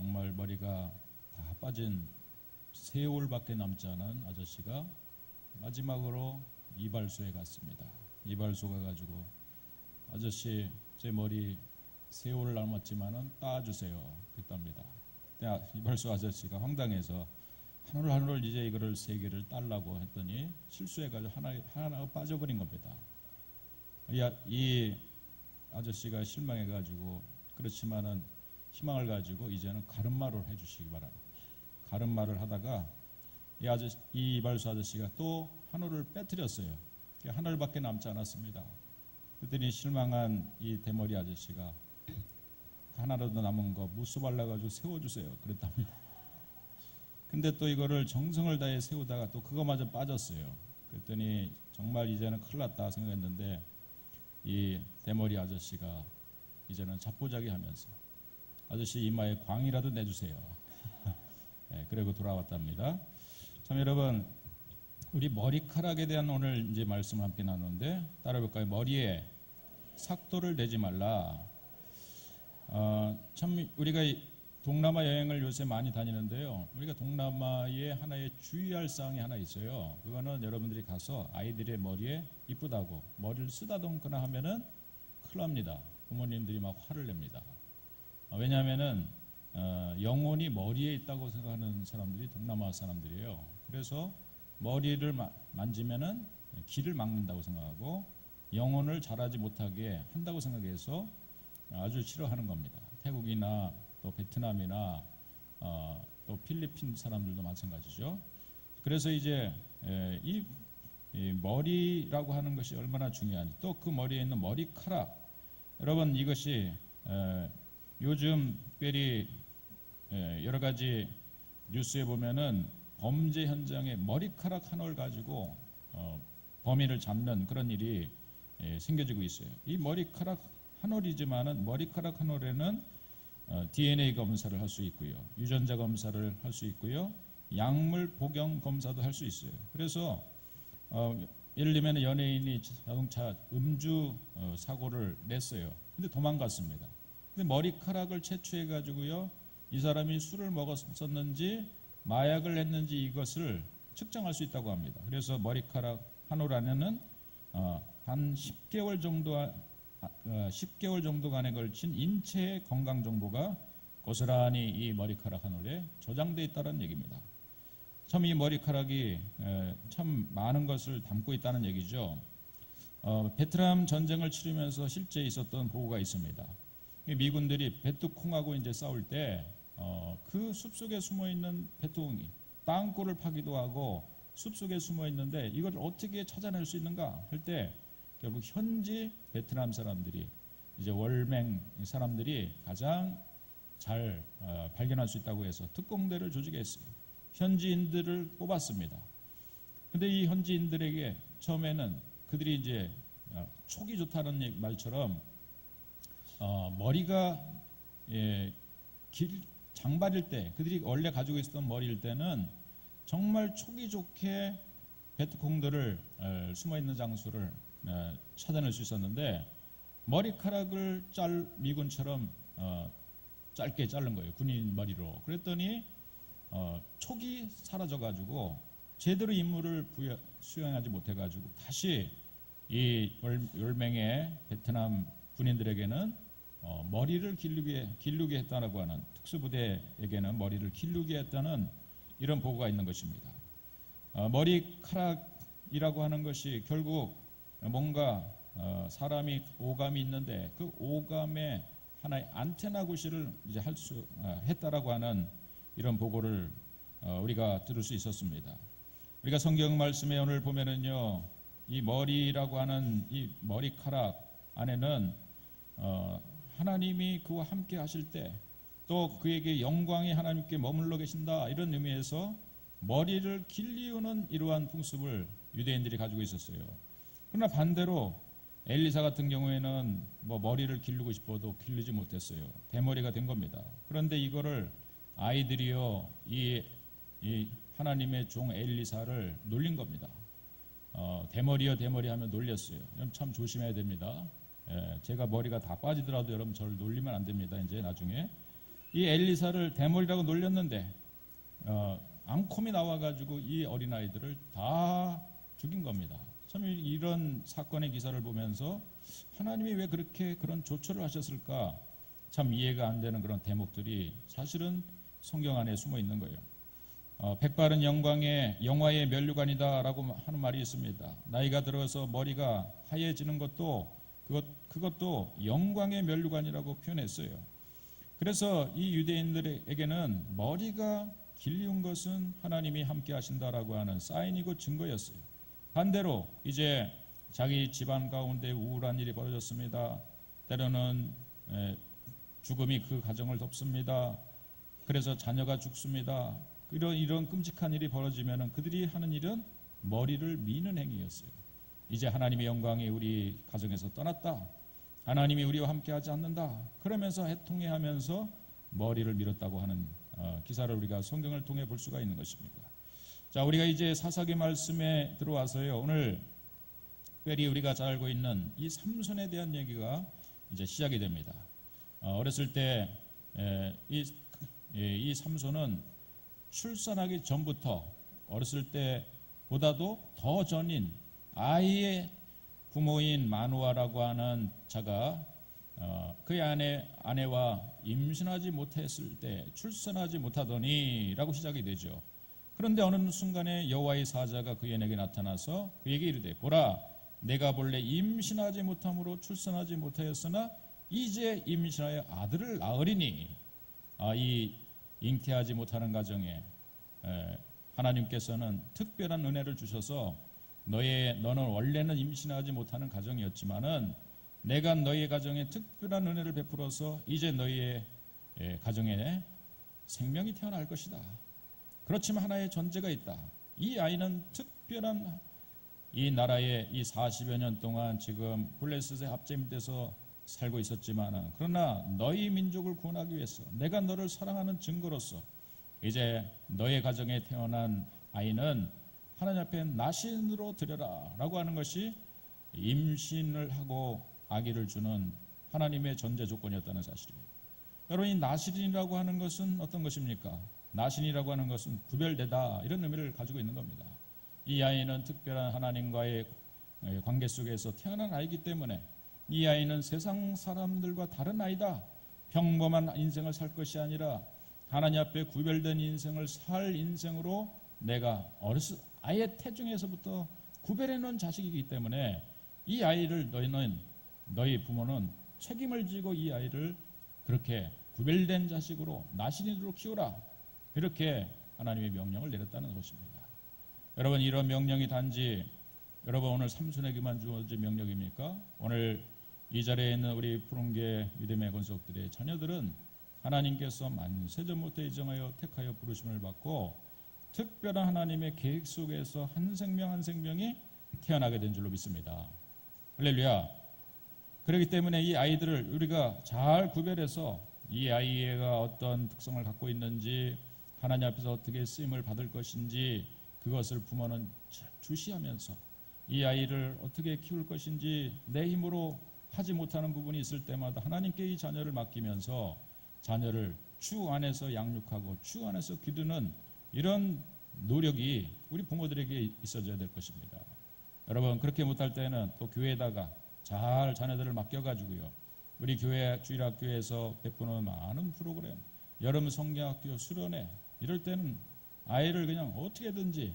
정말 머리가 다 빠진 세올밖에 남지 않은 아저씨가 마지막으로 이발소에 갔습니다. 이발소 가가지고 아저씨 제 머리 세올 남았지만은 따주세요 그랬답니다. 이발소 아저씨가 황당해서 한 올 한 올 이제 이거를 세 개를 딸라고 했더니 실수해가지고 하나가 빠져버린 겁니다. 이 아저씨가 실망해가지고 그렇지만은 희망을 가지고 이제는 가름마를 해주시기 바랍니다. 가름마를 하다가 이 이발소 아저씨가 또 한 올을 빼뜨렸어요. 한 올밖에 남지 않았습니다. 그랬더니 실망한 이 대머리 아저씨가 하나라도 남은 거 무스 발라가지고 세워주세요 그랬답니다. 근데 또 이거를 정성을 다해 세우다가 또 그거마저 빠졌어요. 그랬더니 정말 이제는 큰일 났다 생각했는데 이 대머리 아저씨가 이제는 잡보자기 하면서 아저씨 이마에 광이라도 내주세요. 네, 그리고 돌아왔답니다. 참 여러분, 우리 머리카락에 대한 오늘 이제 말씀을 함께 나누는데 따라볼까요? 머리에 삭도를 내지 말라. 참 우리가 동남아 여행을 요새 많이 다니는데요. 우리가 동남아에 하나의 주의할 사항이 하나 있어요. 그거는 여러분들이 가서 아이들의 머리에 이쁘다고 머리를 쓰다듬거나 하면은 큰일 납니다. 부모님들이 막 화를 냅니다. 왜냐하면은 영혼이 머리에 있다고 생각하는 사람들이 동남아 사람들이에요. 그래서 머리를 만지면은 길을 막는다고 생각하고 영혼을 자라지 못하게 한다고 생각해서 아주 싫어하는 겁니다. 태국이나 또 베트남이나 또 필리핀 사람들도 마찬가지죠. 그래서 이제 이 머리라고 하는 것이 얼마나 중요한지, 또 그 머리에 있는 머리카락, 여러분 이것이 요즘 특별히 여러 가지 뉴스에 보면은 범죄 현장에 머리카락 한 올 가지고 범인을 잡는 그런 일이 생겨지고 있어요. 이 머리카락 한 올이지만은 머리카락 한 올에는 DNA 검사를 할 수 있고요, 유전자 검사를 할 수 있고요, 약물 복용 검사도 할 수 있어요. 그래서 예를 들면 연예인이 자동차 음주 사고를 냈어요. 근데 도망갔습니다. 근데 머리카락을 채취해 가지고요, 이 사람이 술을 먹었었는지 마약을 했는지 이것을 측정할 수 있다고 합니다. 그래서 머리카락 한 올 안에는 한 10개월 정도간에 걸친 인체의 건강 정보가 고스란히 이 머리카락 한 올에 저장되어 있다는 얘기입니다. 참 이 머리카락이 참 많은 것을 담고 있다는 얘기죠. 베트남 전쟁을 치르면서 실제 있었던 보고가 있습니다. 미군들이 베트콩하고 이제 싸울 때 그 숲속에 숨어 있는 베트콩이 땅굴을 파기도 하고 숲속에 숨어 있는데 이걸 어떻게 찾아낼 수 있는가 할 때 결국 현지 베트남 사람들이, 이제 월맹 사람들이 가장 잘 발견할 수 있다고 해서 특공대를 조직했어요. 현지인들을 뽑았습니다. 근데 이 현지인들에게 처음에는 그들이 이제 촉이 좋다는 말처럼 머리가 장발일 때, 그들이 원래 가지고 있었던 머리일 때는 정말 촉이 좋게 베트콩들을 숨어 있는 장소를 찾아낼 수 있었는데 머리카락을 미군처럼 짧게 자른 거예요. 군인 머리로. 그랬더니 촉이 사라져가지고 제대로 임무를 수행하지 못해가지고 다시 이 열맹의 베트남 군인들에게는 머리를 기르게 했다라고 하는, 특수부대에게는 머리를 기르게 했다는 이런 보고가 있는 것입니다. 머리카락이라고 하는 것이 결국 뭔가 사람이 오감이 있는데 그 오감의 하나의 안테나 구실을 이제 했다라고 하는 이런 보고를 우리가 들을 수 있었습니다. 우리가 성경 말씀에 오늘 보면은요, 이 머리라고 하는 이 머리카락 안에는 하나님이 그와 함께 하실 때 또 그에게 영광이 하나님께 머물러 계신다, 이런 의미에서 머리를 길리우는 이러한 풍습을 유대인들이 가지고 있었어요. 그러나 반대로 엘리사 같은 경우에는 머리를 기르고 싶어도 기르지 못했어요. 대머리가 된 겁니다. 그런데 이거를 아이들이요, 이 하나님의 종 엘리사를 놀린 겁니다. 대머리요 대머리 하면 놀렸어요. 여러분 참 조심해야 됩니다. 제가 머리가 다 빠지더라도 여러분 저를 놀리면 안 됩니다. 이제 나중에 이 엘리사를 대머리라고 놀렸는데 앙콤이 나와가지고 이 어린아이들을 다 죽인 겁니다. 참 이런 사건의 기사를 보면서 하나님이 왜 그렇게 그런 조처를 하셨을까 참 이해가 안 되는 그런 대목들이 사실은 성경 안에 숨어 있는 거예요. 백발은 영화의 면류관이다라고 하는 말이 있습니다. 나이가 들어서 머리가 하얘지는 것도 그것도 영광의 면류관이라고 표현했어요. 그래서 이 유대인들에게는 머리가 길리운 것은 하나님이 함께 하신다라고 하는 사인이고 증거였어요. 반대로 이제 자기 집안 가운데 우울한 일이 벌어졌습니다. 때로는 죽음이 그 가정을 덮습니다. 그래서 자녀가 죽습니다. 이런 끔찍한 일이 벌어지면 그들이 하는 일은 머리를 미는 행위였어요. 이제 하나님의 영광이 우리 가정에서 떠났다. 하나님이 우리와 함께하지 않는다. 그러면서 해통해하면서 머리를 밀었다고 하는 기사를 우리가 성경을 통해 볼 수가 있는 것입니다. 자, 우리가 이제 사사기 말씀에 들어와서요. 오늘 특별히 우리가 잘 알고 있는 이 삼손에 대한 얘기가 이제 시작이 됩니다. 어렸을 때 이 삼손은 출산하기 전부터 어렸을 때보다도 더 전인 아이의 부모인 마누아라고 하는 자가 그의 아내와 임신하지 못했을 때 출산하지 못하더니라고 시작이 되죠. 그런데 어느 순간에 여호와의 사자가 그에게 나타나서 그에게 이르되 보라 내가 본래 임신하지 못함으로 출산하지 못하였으나 이제 임신하여 아들을 낳으리니 이 잉태하지 못하는 가정에 하나님께서는 특별한 은혜를 주셔서 너는 원래는 임신하지 못하는 가정이었지만은 내가 너희 가정에 특별한 은혜를 베풀어서 이제 너희의 가정에 생명이 태어날 것이다. 그렇지만 하나의 전제가 있다. 이 아이는 특별한 이 나라에 이 40여 년 동안 지금 블레셋의 합제민돼서 살고 있었지만은 그러나 너희 민족을 구원하기 위해서 내가 너를 사랑하는 증거로서 이제 너의 가정에 태어난 아이는 하나님 앞에 나신으로 드려라 라고 하는 것이 임신을 하고 아기를 주는 하나님의 전제 조건이었다는 사실이에요. 여러분 이 나신이라고 하는 것은 어떤 것입니까? 나신이라고 하는 것은 구별되다 이런 의미를 가지고 있는 겁니다. 이 아이는 특별한 하나님과의 관계 속에서 태어난 아이기 때문에 이 아이는 세상 사람들과 다른 아이다. 평범한 인생을 살 것이 아니라 하나님 앞에 구별된 인생을 살 인생으로 내가 아예 태중에서부터 구별해 놓은 자식이기 때문에 이 아이를 너희 부모는 책임을 지고 이 아이를 그렇게 구별된 자식으로 나신이로 키우라 이렇게 하나님의 명령을 내렸다는 것입니다. 여러분 이런 명령이 단지 여러분 오늘 삼손에게만 주어진 명령입니까? 오늘 이 자리에 있는 우리 푸른계 믿음의 권속들의 자녀들은 하나님께서 만세전부터 예정하여 택하여 부르심을 받고 특별한 하나님의 계획 속에서 한 생명 한 생명이 태어나게 된 줄로 믿습니다. 할렐루야. 그렇기 때문에 이 아이들을 우리가 잘 구별해서 이 아이가 어떤 특성을 갖고 있는지 하나님 앞에서 어떻게 쓰임을 받을 것인지 그것을 부모는 주시하면서 이 아이를 어떻게 키울 것인지 내 힘으로 하지 못하는 부분이 있을 때마다 하나님께 이 자녀를 맡기면서 자녀를 주 안에서 양육하고 주 안에서 기르는 이런 노력이 우리 부모들에게 있어져야 될 것입니다. 여러분 그렇게 못할 때는 또 교회에다가 잘 자녀들을 맡겨가지고요. 우리 교회 주일학교에서 베푸는 많은 프로그램, 여름 성경학교 수련회 이럴 때는 아이를 그냥 어떻게든지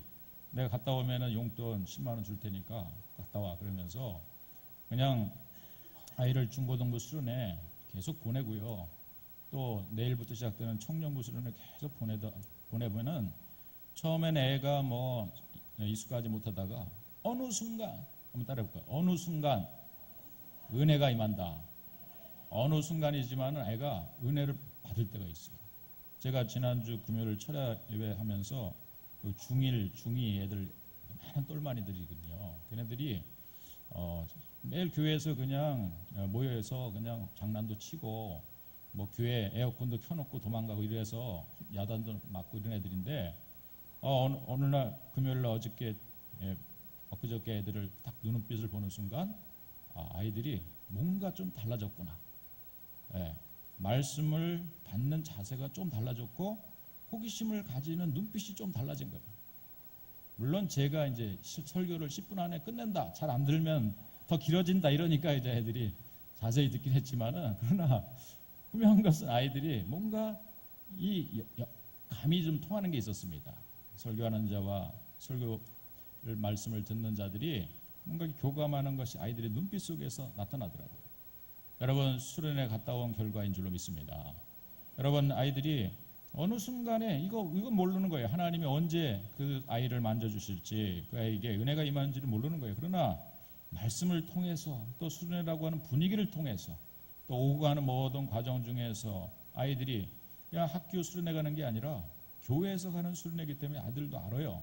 내가 갔다 오면은 용돈 10만 원 줄 테니까 갔다 와 그러면서 그냥 아이를 중고등부 수련회 계속 보내고요. 또 내일부터 시작되는 청년부 수련회 계속 보내보면은 처음에는 애가 뭐 익숙하지 못하다가 어느 순간 한번 따라해볼까요? 어느 순간 은혜가 임한다. 어느 순간이지만은 애가 은혜를 받을 때가 있어요. 제가 지난주 금요일 철야 예배하면서 그 중1, 중2 애들 많은 똘마니들이거든요. 걔네들이 매일 교회에서 그냥 모여서 그냥 장난도 치고 뭐 교회 에어컨도 켜놓고 도망가고 이래서 야단도 맞고 이런 애들인데 어느 날 금요일 날 엊그저께 애들을 딱 눈빛을 보는 순간 아이들이 뭔가 좀 달라졌구나. 예, 말씀을 받는 자세가 좀 달라졌고 호기심을 가지는 눈빛이 좀 달라진 거예요. 물론 제가 이제 설교를 10분 안에 끝낸다, 잘 안 들면 더 길어진다 이러니까 이제 애들이 자세히 듣긴 했지만은, 그러나 분명한 것은 아이들이 뭔가 감이 좀 통하는 게 있었습니다. 설교하는 자와 설교를 말씀을 듣는 자들이 뭔가 교감하는 것이 아이들의 눈빛 속에서 나타나더라고요. 여러분, 수련회 갔다 온 결과인 줄로 믿습니다. 여러분, 아이들이 어느 순간에 이건 모르는 거예요. 하나님이 언제 그 아이를 만져주실지, 그 아이에게 은혜가 임하는지를 모르는 거예요. 그러나 말씀을 통해서, 또 수련회라고 하는 분위기를 통해서, 또 오고 가는 모든 과정 중에서 아이들이 학교 수련회 가는 게 아니라 교회에서 가는 수련회이기 때문에 아들도 알아요.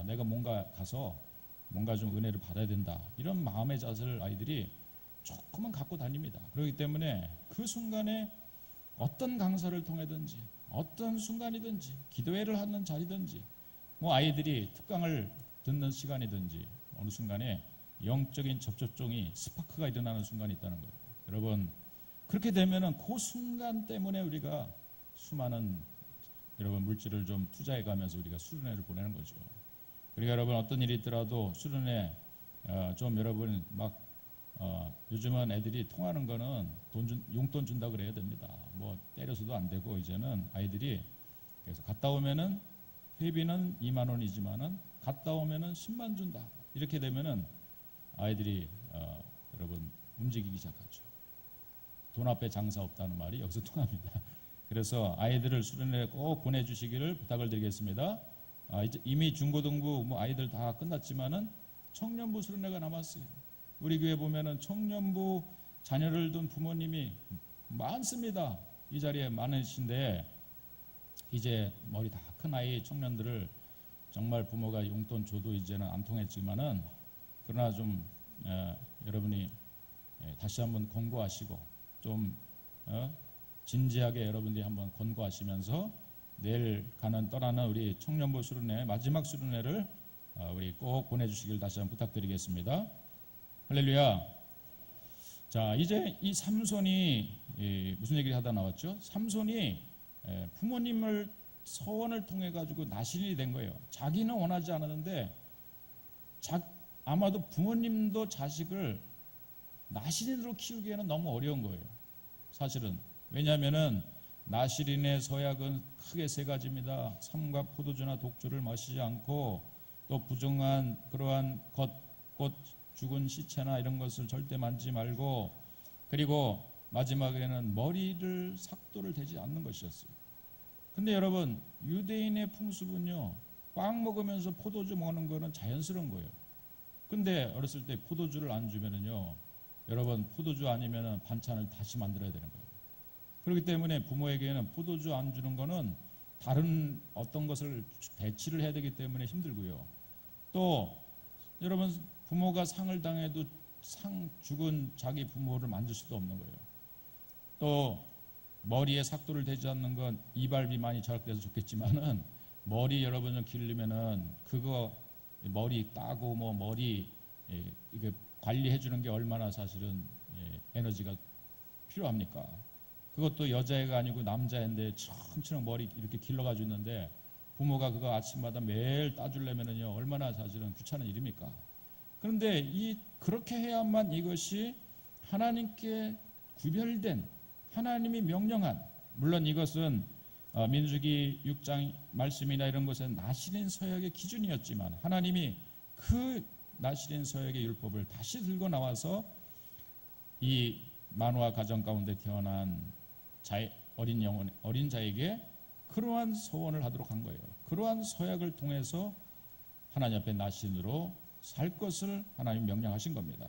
내가 뭔가 가서 뭔가 좀 은혜를 받아야 된다, 이런 마음의 자세를 아이들이 조금은 갖고 다닙니다. 그렇기 때문에 그 순간에 어떤 강사를 통해든지, 어떤 순간이든지, 기도회를 하는 자리든지, 뭐 아이들이 특강을 듣는 시간이든지, 어느 순간에 영적인 접촉종이 스파크가 일어나는 순간이 있다는 거예요. 여러분, 그렇게 되면은 그 순간 때문에 우리가 수많은 여러분 물질을 좀 투자해 가면서 우리가 수련회를 보내는 거죠. 그러니까 여러분, 어떤 일이 있더라도 수련회 좀 여러분 막 요즘은 애들이 통하는 거는 용돈 준다 그래야 됩니다. 뭐 때려서도 안 되고, 이제는 아이들이 그래서 갔다 오면은 회비는 2만 원이지만은 갔다 오면은 10만 준다, 이렇게 되면은 아이들이 여러분 움직이기 시작하죠. 돈 앞에 장사 없다는 말이 여기서 통합니다. 그래서 아이들을 수련회에 꼭 보내주시기를 부탁을 드리겠습니다. 이제 이미 중고등부 뭐 아이들 다 끝났지만은 청년부 수련회가 남았어요. 우리 교회 보면은 청년부 자녀를 둔 부모님이 많습니다. 이 자리에 많으신데, 이제 머리 다 큰 아이 청년들을 정말 부모가 용돈 줘도 이제는 안 통했지만은, 그러나 좀 여러분이 다시 한번 권고하시고 좀 진지하게 여러분들이 한번 권고하시면서 내일 떠나는 우리 청년부 수련회 마지막 수련회를 우리 꼭 보내주시길 다시 한번 부탁드리겠습니다. 할렐루야. 자, 이제 이 삼손이 무슨 얘기를 하다 나왔죠? 삼손이 부모님을 서원을 통해 가지고 나신이 된 거예요. 자기는 원하지 않았는데 아마도 부모님도 자식을 나신인으로 키우기에는 너무 어려운 거예요. 사실은. 왜냐하면은 나실인의 서약은 크게 세 가지입니다. 삼과 포도주나 독주를 마시지 않고, 또 부정한 그러한 곧 죽은 시체나 이런 것을 절대 만지지 말고, 그리고 마지막에는 머리를 삭도를 대지 않는 것이었어요. 근데 여러분, 유대인의 풍습은요, 빵 먹으면서 포도주 먹는 거는 자연스러운 거예요. 근데 어렸을 때 포도주를 안 주면은요, 여러분 포도주 아니면은 반찬을 다시 만들어야 되는 거예요. 그렇기 때문에 부모에게는 포도주 안 주는 거는 다른 어떤 것을 대치를 해야 되기 때문에 힘들고요. 또 여러분, 부모가 상을 당해도 죽은 자기 부모를 만질 수도 없는 거예요. 또 머리에 삭도를 대지 않는 건 이발비 많이 절약돼서 좋겠지만은, 머리 여러분 좀 기르면은 그거 머리 따고 뭐 머리 이게 관리해 주는 게 얼마나 사실은 에너지가 필요합니까? 그것도 여자애가 아니고 남자애인데 천천히 머리 이렇게 길러가지고 있는데, 부모가 그거 아침마다 매일 따주려면은요, 얼마나 사실은 귀찮은 일입니까? 그런데 그렇게 해야만 이것이 하나님께 구별된, 하나님이 명령한, 물론 이것은 민수기 6장 말씀이나 이런 것은 나실인 서약의 기준이었지만, 하나님이 그 나실인 서약의 율법을 다시 들고 나와서 이 만화 가정 가운데 태어난 어린 자에게 그러한 소원을 하도록 한 거예요. 그러한 서약을 통해서 하나님 앞에 나신으로 살 것을 하나님 명령하신 겁니다.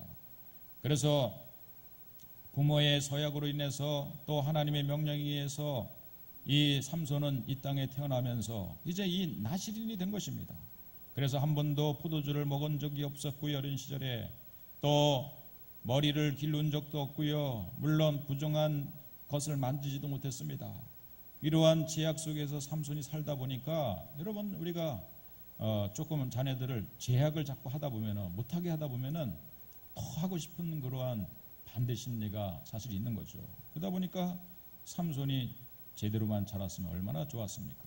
그래서 부모의 서약으로 인해서, 또 하나님의 명령에 의해서 이 삼손은 이 땅에 태어나면서 이제 이 나실인이 된 것입니다. 그래서 한 번도 포도주를 먹은 적이 없었고요. 어린 시절에 또 머리를 기른 적도 없고요. 물론 부정한 것을 만지지도 못했습니다. 이러한 제약 속에서 삼손이 살다 보니까, 여러분 우리가 조금 자녀들을 제약을 자꾸 하다 보면은, 못하게 하다 보면은 더 하고 싶은 그러한 반대 심리가 사실 있는 거죠. 그러다 보니까 삼손이 제대로만 자랐으면 얼마나 좋았습니까?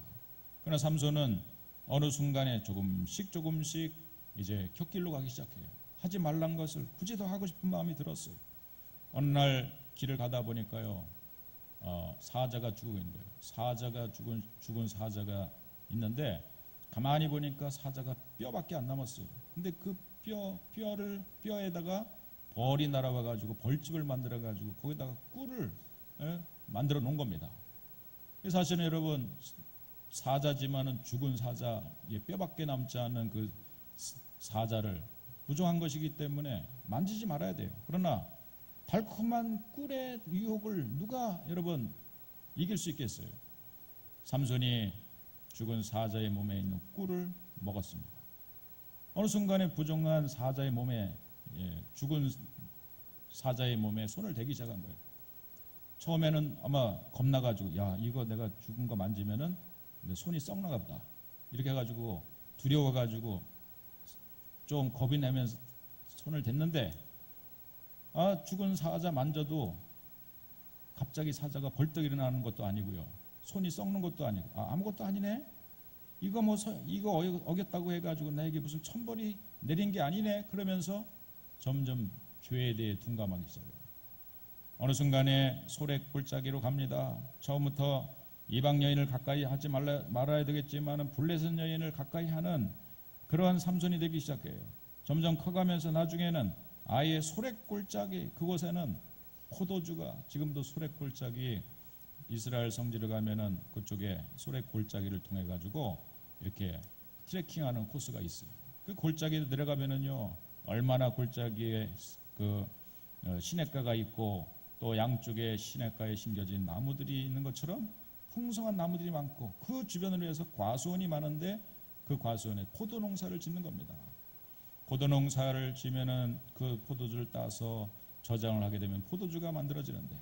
그러나 삼손은 어느 순간에 조금씩 이제 곁길로 가기 시작해요. 하지 말란 것을 굳이 더 하고 싶은 마음이 들었어요. 어느 날 길을 가다 보니까요, 사자가 죽고 있는 거예요. 죽은 사자가 있는데 가만히 보니까 사자가 뼈밖에 안 남았어요. 근데 그 뼈에다가 벌이 날아와 가지고 벌집을 만들어 가지고 거기다가 꿀을 만들어 놓은 겁니다. 사실은 여러분, 사자지만은 죽은 사자의 뼈밖에 남지 않는 그 사자를 부정한 것이기 때문에 만지지 말아야 돼요. 그러나 달콤한 꿀의 유혹을 누가 여러분 이길 수 있겠어요? 삼손이 죽은 사자의 몸에 있는 꿀을 먹었습니다. 어느 순간에 부정한 사자의 몸에, 죽은 사자의 몸에 손을 대기 시작한 거예요. 처음에는 아마 겁나가지고, 야, 이거 내가 죽은 거 만지면은 내 손이 썩나가 보다, 이렇게 해가지고 두려워가지고 좀 겁이 나면서 손을 댔는데, 죽은 사자 만져도 갑자기 사자가 벌떡 일어나는 것도 아니고요, 손이 썩는 것도 아니고, 아무것도 아니네, 이거 어겼다고 해가지고 나에게 무슨 천벌이 내린 게 아니네, 그러면서 점점 죄에 대해 둔감하기 시작해요. 어느 순간에 소래골짜기로 갑니다. 처음부터 이방 여인을 가까이 하지 말아야 되겠지만 블레셋 여인을 가까이 하는 그러한 삼손이 되기 시작해요. 점점 커가면서 나중에는 아예 소래골짜기, 그곳에는 포도주가, 지금도 소래골짜기, 이스라엘 성지를 가면은 그쪽에 소래골짜기를 통해 가지고 이렇게 트레킹하는 코스가 있어요. 그 골짜기에 내려가면은요, 얼마나 골짜기에 그 시냇가가 있고 또 양쪽에 시냇가에 심겨진 나무들이 있는 것처럼 풍성한 나무들이 많고, 그 주변으로 해서 과수원이 많은데 그 과수원에 포도 농사를 짓는 겁니다. 포도 농사를 지면은 그 포도주를 따서 저장을 하게 되면 포도주가 만들어지는데,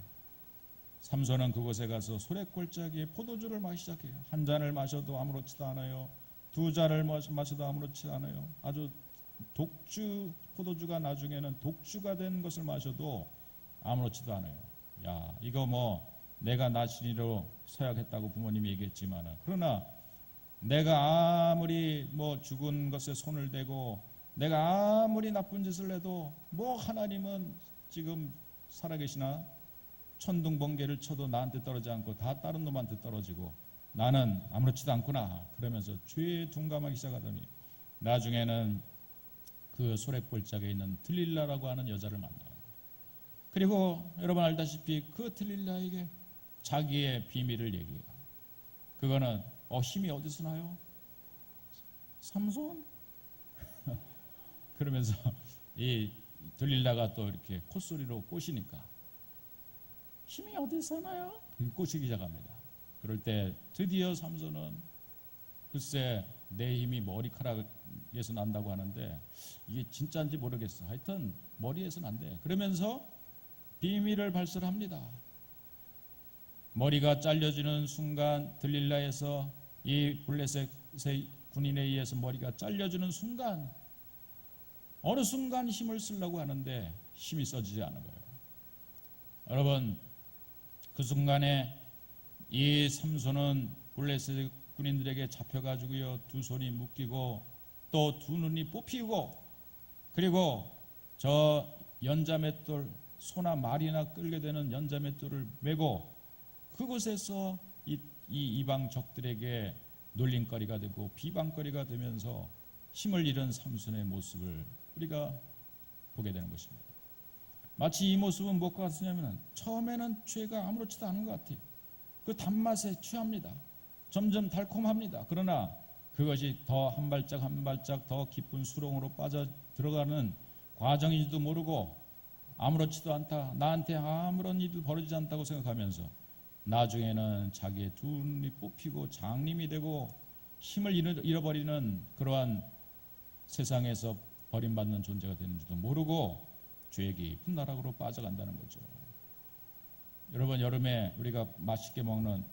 삼손은 그곳에 가서 소래골짜기에 포도주를 마시기 시작해요. 한 잔을 마셔도 아무렇지도 않아요. 두 잔을 마셔도 아무렇지도 않아요. 아주 독주 포도주가 나중에는 독주가 된 것을 마셔도 아무렇지도 않아요. 야, 이거 내가 나신이로 서약했다고 부모님이 얘기했지만, 그러나 내가 아무리 죽은 것에 손을 대고 내가 아무리 나쁜 짓을 해도 하나님은 지금 살아계시나? 천둥번개를 쳐도 나한테 떨어지지 않고 다 다른 놈한테 떨어지고 나는 아무렇지도 않구나, 그러면서 죄에 둔감하기 시작하더니 나중에는 그 소래골짜기에 있는 들릴라라고 하는 여자를 만나요. 그리고 여러분 알다시피 그 들릴라에게 자기의 비밀을 얘기해요. 그거는 힘이 어디서 나요? 삼손? 그러면서 이 들릴라가 또 이렇게 콧소리로 꼬시니까 힘이 어디서 나요? 꼬시기 시작합니다. 그럴 때 드디어 삼손은, 글쎄 내 힘이 머리카락에서 난다고 하는데 이게 진짜인지 모르겠어, 하여튼 머리에서 난대, 그러면서 비밀을 발설합니다. 머리가 잘려지는 순간, 들릴라에서 이 블레셋의 군인에 의해서 머리가 잘려지는 순간, 어느 순간 힘을 쓰려고 하는데 힘이 써지지 않은 거예요. 여러분, 그 순간에 이 삼손은 블레셋 군인들에게 잡혀가지고요, 두 손이 묶이고 또 두 눈이 뽑히고, 그리고 저 연자맷돌, 소나 말이나 끌게 되는 연자맷돌을 메고 그곳에서 이 이방 적들에게 놀림거리가 되고 비방거리가 되면서 힘을 잃은 삼손의 모습을 우리가 보게 되는 것입니다. 마치 이 모습은 무엇과 같으냐면, 처음에는 죄가 아무렇지도 않은 것 같아요. 그 단맛에 취합니다. 점점 달콤합니다. 그러나 그것이 더 한 발짝 한 발짝 더 깊은 수렁으로 빠져 들어가는 과정인지도 모르고, 아무렇지도 않다, 나한테 아무런 일도 벌어지지 않다고 생각하면서 나중에는 자기의 두 눈이 뽑히고 장님이 되고 힘을 잃어버리는 그러한 세상에서 버림받는 존재가 되는지도 모르고 죄의 깊은 나락으로 빠져간다는 거죠. 여러분, 여름에 우리가 맛있게 먹는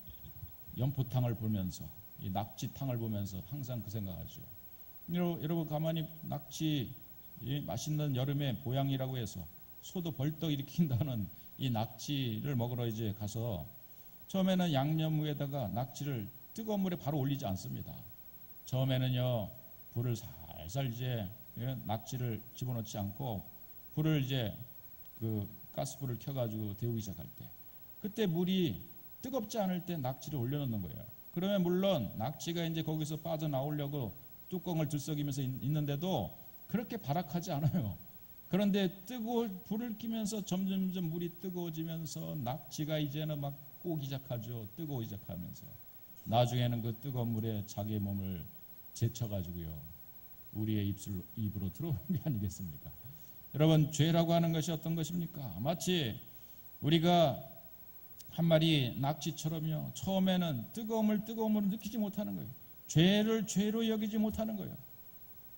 연포탕을 보면서, 이 낙지탕을 보면서 항상 그 생각하죠. 여러분, 가만히 낙지, 이 맛있는 여름의 보양이라고 해서 소도 벌떡 일으킨다는 이 낙지를 먹으러 이제 가서 처음에는 양념 위에다가 낙지를 뜨거운 물에 바로 올리지 않습니다. 처음에는요, 불을 살살 이제 낙지를 집어넣지 않고 불을 이제 그 가스불을 켜가지고 데우기 시작할 때, 그때 물이 뜨겁지 않을 때 낙지를 올려놓는 거예요. 그러면 물론 낙지가 이제 거기서 빠져나오려고 뚜껑을 들썩이면서 있는데도 그렇게 발악하지 않아요. 그런데 불을 끼면서 점점점 물이 뜨거워지면서 낙지가 이제는 막 꼬기 시작하죠. 뜨거우기 시작하면서 나중에는 그 뜨거운 물에 자기의 몸을 제쳐가지고요, 우리의 입으로 들어오는 게 아니겠습니까? 여러분, 죄라고 하는 것이 어떤 것입니까? 마치 우리가 한 마리 낙지처럼요, 처음에는 뜨거움을 느끼지 못하는 거예요. 죄를 죄로 여기지 못하는 거예요.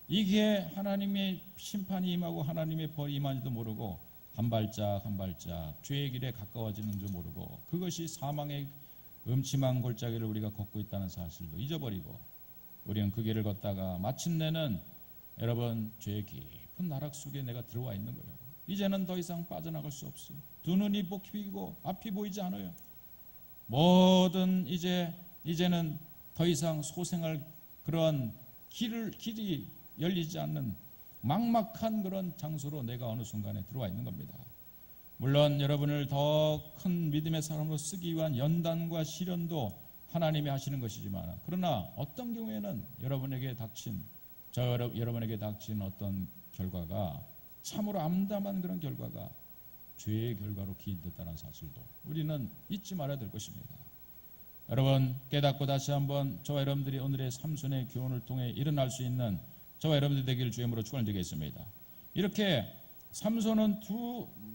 이게 하나님의 심판이 임하고 하나님의 벌이 임하는지도 모르고 한 발짝 한 발짝 죄의 길에 가까워지는 줄 모르고, 그것이 사망의 음침한 골짜기를 우리가 걷고 있다는 사실도 잊어버리고, 우리는 그 길을 걷다가 마침내는 여러분 죄의 깊은 나락 속에 내가 들어와 있는 거예요. 이제는 더 이상 빠져나갈 수 없어요. 두 눈이 뽑히고 앞이 보이지 않아요. 뭐든 이제는 더 이상 소생할 그런 길이 열리지 않는 막막한 그런 장소로 내가 어느 순간에 들어와 있는 겁니다. 물론 여러분을 더 큰 믿음의 사람으로 쓰기 위한 연단과 시련도 하나님이 하시는 것이지만, 그러나 어떤 경우에는 여러분에게 닥친 어떤 결과가 참으로 암담한 그런 결과가 죄의 결과로 기인됐다는 사실도 우리는 잊지 말아야 될 것입니다. 여러분, 깨닫고 다시 한번 저와 여러분들이 오늘의 삼손의 교훈을 통해 일어날 수 있는 저와 여러분들 되기를 주임으로 축원드리겠습니다. 이렇게 삼손은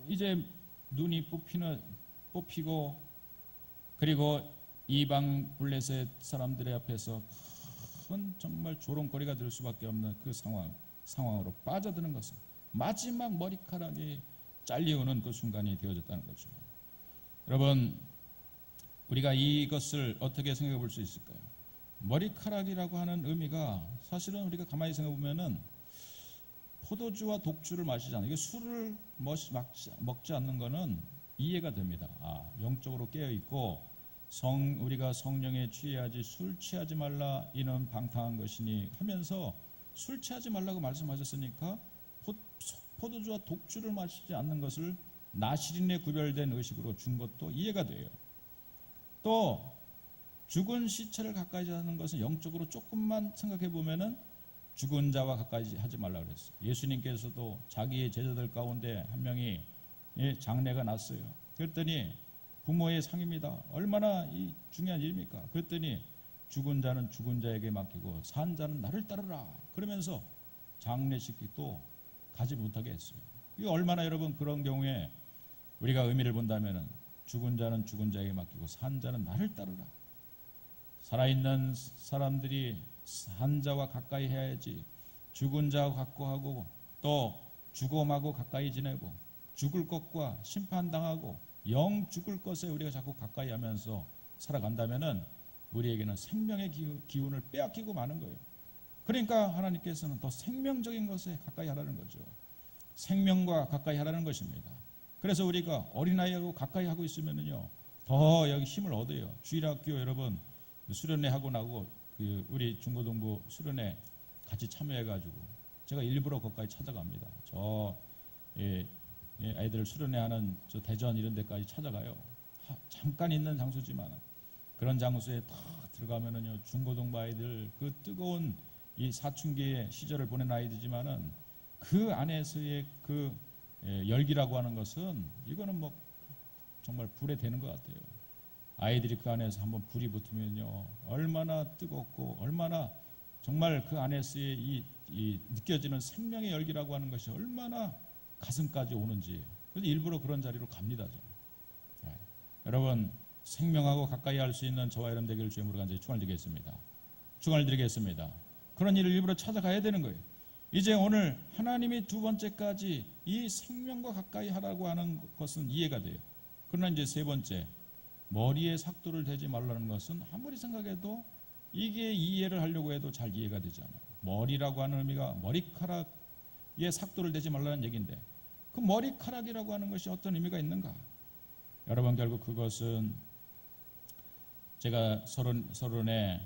이제 눈이 뽑히고 그리고 이방 블레셋 사람들의 앞에서 큰 정말 조롱거리가 될 수밖에 없는 그 상황으로 빠져드는 것은 마지막 머리카락이 잘리우는 그 순간이 되어졌다는 거죠. 여러분, 우리가 이것을 어떻게 생각해 볼 수 있을까요? 머리카락이라고 하는 의미가 사실은 우리가 가만히 생각해 보면은 포도주와 독주를 마시지 않는, 이게 술을 먹지 않는 것은 이해가 됩니다. 영적으로 깨어 있고 우리가 성령에 취해야지 술 취하지 말라, 이는 방탕한 것이니 하면서 술 취하지 말라고 말씀하셨으니까 포도주와 독주를 마시지 않는 것을 나실인에 구별된 의식으로 준 것도 이해가 돼요. 또 죽은 시체를 가까이 하는 것은 영적으로 조금만 생각해 보면은 죽은 자와 가까이 하지 말라고 그랬어요. 예수님께서도 자기의 제자들 가운데 한 명이 장례가 났어요. 그랬더니 부모의 상입니다. 얼마나 중요한 일입니까? 그랬더니 죽은 자는 죽은 자에게 맡기고 산 자는 나를 따르라 그러면서 장례식도 가지 못하게 했어요. 이거 얼마나 여러분 그런 경우에 우리가 의미를 본다면은 죽은 자는 죽은 자에게 맡기고 산 자는 나를 따르라. 살아있는 사람들이 산 자와 가까이 해야지 죽은 자와 가까이하고 또 죽음하고 가까이 지내고 죽을 것과 심판당하고 영 죽을 것에 우리가 자꾸 가까이 하면서 살아간다면은 우리에게는 생명의 기운을 빼앗기고 마는 거예요. 그러니까 하나님께서는 더 생명적인 것에 가까이 하라는 거죠. 생명과 가까이 하라는 것입니다. 그래서 우리가 어린아이하고 가까이 하고 있으면은요 더 여기 힘을 얻어요. 주일학교 여러분 수련회 하고 나고 우리 중고등부 수련회 같이 참여해가지고 제가 일부러 거기까지 찾아갑니다. 아이들 수련회하는 저 대전 이런 데까지 찾아가요. 잠깐 있는 장소지만 그런 장소에 딱 들어가면은요 중고등부 아이들 그 뜨거운 이 사춘기의 시절을 보낸 아이들이지만은 그 안에서의 그 열기라고 하는 것은 이거는 뭐 정말 불에 대는 것 같아요. 아이들이 그 안에서 한번 불이 붙으면요 얼마나 뜨겁고 얼마나 정말 그 안에서의 이 느껴지는 생명의 열기라고 하는 것이 얼마나 가슴까지 오는지, 그래서 일부러 그런 자리로 갑니다. 여러분, 생명하고 가까이 할 수 있는 저와 여러분 되기를 주님으로 간절히 축원을 드리겠습니다. 그런 일을 일부러 찾아가야 되는 거예요. 이제 오늘 하나님이 두 번째까지 이 생명과 가까이 하라고 하는 것은 이해가 돼요. 그러나 이제 세 번째, 머리에 삭도를 대지 말라는 것은 아무리 생각해도 이게 이해를 하려고 해도 잘 이해가 되지 않아요. 머리라고 하는 의미가 머리카락에 삭도를 대지 말라는 얘기인데 그 머리카락이라고 하는 것이 어떤 의미가 있는가? 여러분, 결국 그것은 제가 서론에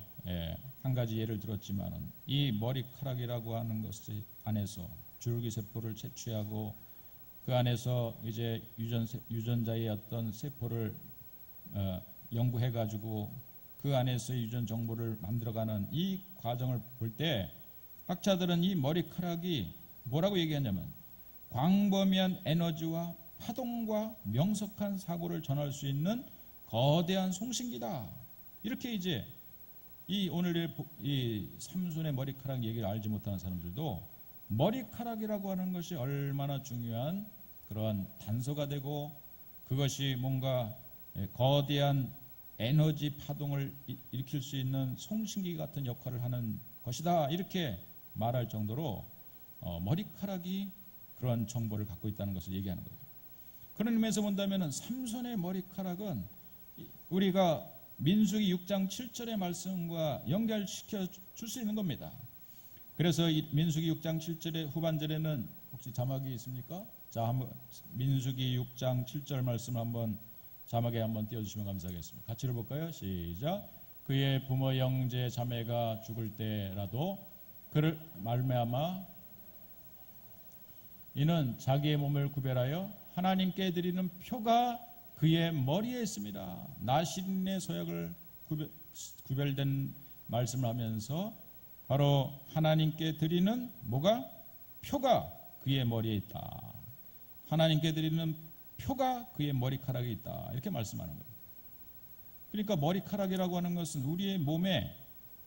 한 가지 예를 들었지만은 이 머리카락이라고 하는 것 안에서 줄기세포를 채취하고 그 안에서 이제 유전자의 어떤 세포를 연구해가지고 그 안에서 유전 정보를 만들어가는 이 과정을 볼 때 학자들은 이 머리카락이 뭐라고 얘기하냐면 광범위한 에너지와 파동과 명석한 사고를 전할 수 있는 거대한 송신기다. 이렇게 이제 이 오늘의 이 삼손의 머리카락 얘기를 알지 못하는 사람들도 머리카락이라고 하는 것이 얼마나 중요한 그러한 단서가 되고 그것이 뭔가 거대한 에너지 파동을 일으킬 수 있는 송신기 같은 역할을 하는 것이다. 이렇게 말할 정도로 머리카락이 그런 정보를 갖고 있다는 것을 얘기하는 거예요. 그런 의미에서 본다면 삼손의 머리카락은 우리가 민수기 6장 7절의 말씀과 연결시켜 줄 수 있는 겁니다. 그래서 이 민수기 6장 7절의 후반절에는 혹시 자막이 있습니까? 자, 한번 민수기 6장 7절 말씀을 한번 자막에 한번 띄워주시면 감사하겠습니다. 같이 읽어볼까요? 시작. 그의 부모 형제 자매가 죽을 때라도 그를 말미암아 이는 자기의 몸을 구별하여 하나님께 드리는 표가 그의 머리에 있습니다. 나실인의 소약을 구별된 말씀을 하면서 바로 하나님께 드리는 뭐가? 표가 그의 머리에 있다. 하나님께 드리는 표가 그의 머리카락에 있다. 이렇게 말씀하는 거예요. 그러니까 머리카락이라고 하는 것은 우리의 몸에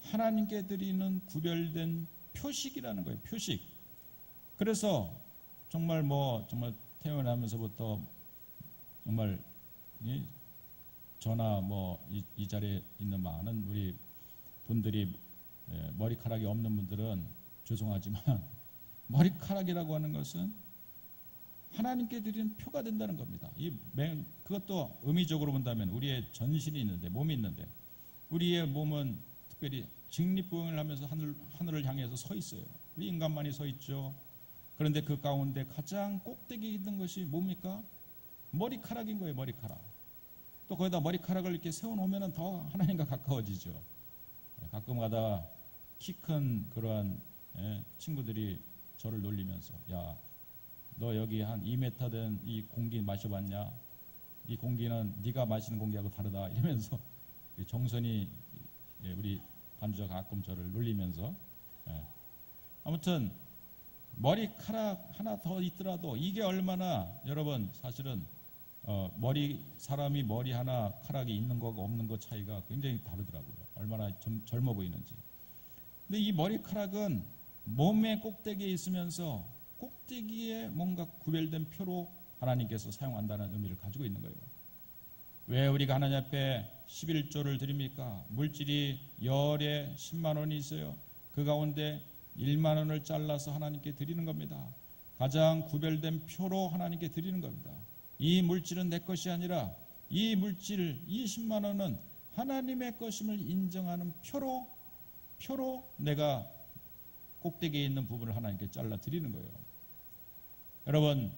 하나님께 드리는 구별된 표식이라는 거예요. 표식. 그래서 정말 태어나면서부터 정말 저나 이 자리에 있는 많은 우리 분들이 머리카락이 없는 분들은 죄송하지만 머리카락이라고 하는 것은 하나님께 드리는 표가 된다는 겁니다. 그것도 의미적으로 본다면 우리의 전신이 있는데 몸이 있는데 우리의 몸은 특별히 직립보행을 하면서 하늘을 향해서 서 있어요. 우리 인간만이 서 있죠. 그런데 그 가운데 가장 꼭대기에 있는 것이 뭡니까? 머리카락인 거예요. 머리카락. 또 거기다 머리카락을 이렇게 세워놓으면 더 하나님과 가까워지죠. 가끔 가다 키 큰 그러한 친구들이 저를 놀리면서 야, 너 여기 한 2m 된 이 공기 마셔봤냐? 이 공기는 네가 마시는 공기하고 다르다 이러면서 정선이 우리 반주자 가끔 저를 놀리면서 아무튼 머리카락 하나 더 있더라도 이게 얼마나 여러분 사실은 사람이 머리 하나 카락이 있는 거고 없는 거 차이가 굉장히 다르더라고요. 얼마나 젊어 보이는지. 근데 이 머리카락은 몸의 꼭대기에 있으면서 꼭대기에 뭔가 구별된 표로 하나님께서 사용한다는 의미를 가지고 있는 거예요. 왜 우리가 하나님 앞에 11조를 드립니까? 물질이 열에 10만 원이 있어요. 그 가운데 1만 원을 잘라서 하나님께 드리는 겁니다. 가장 구별된 표로 하나님께 드리는 겁니다. 이 물질은 내 것이 아니라 이 물질, 이 10만 원은 하나님의 것임을 인정하는 표로 내가 꼭대기에 있는 부분을 하나님께 잘라 드리는 거예요. 여러분,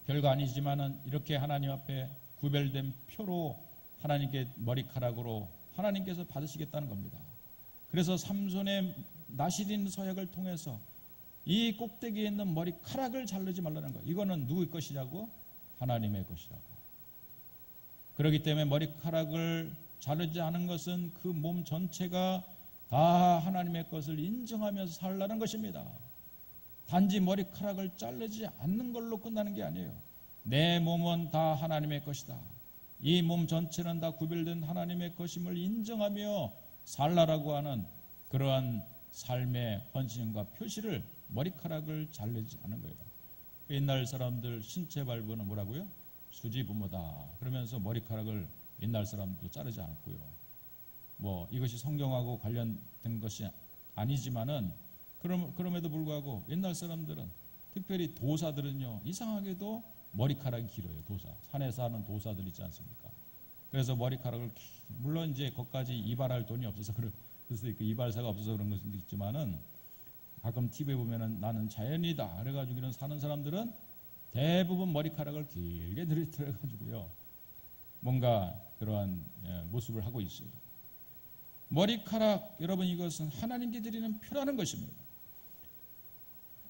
별거 아니지만은 이렇게 하나님 앞에 구별된 표로 하나님께 머리카락으로 하나님께서 받으시겠다는 겁니다. 그래서 삼손의 나실인 서약을 통해서 이 꼭대기에 있는 머리카락을 자르지 말라는 거예요. 이거는 누구의 것이냐고? 하나님의 것이라고. 그렇기 때문에 머리카락을 자르지 않은 것은 그 몸 전체가 다 하나님의 것을 인정하면서 살라는 것입니다. 단지 머리카락을 자르지 않는 걸로 끝나는 게 아니에요. 내 몸은 다 하나님의 것이다. 이 몸 전체는 다 구별된 하나님의 것임을 인정하며 살라라고 하는 그러한 삶의 헌신과 표시를 머리카락을 자르지 않은 거예요. 옛날 사람들 신체 발부는 뭐라고요? 수지부모다. 그러면서 머리카락을 옛날 사람도 자르지 않았고요. 이것이 성경하고 관련된 것이 아니지만은 그럼에도 불구하고 옛날 사람들은 특별히 도사들은요 이상하게도 머리카락이 길어요. 도사 산에 사는 도사들 있지 않습니까? 그래서 머리카락을 물론 이제 거기까지 이발할 돈이 없어서 그래서 그 이발사가 없어서 그런 것도 있지만은 가끔 TV에 보면은 나는 자연이다 그래가지고 이런 사는 사람들은 대부분 머리카락을 길게 들여가지고요 뭔가 그러한 모습을 하고 있어요. 머리카락, 여러분, 이것은 하나님께 드리는 표라는 것입니다.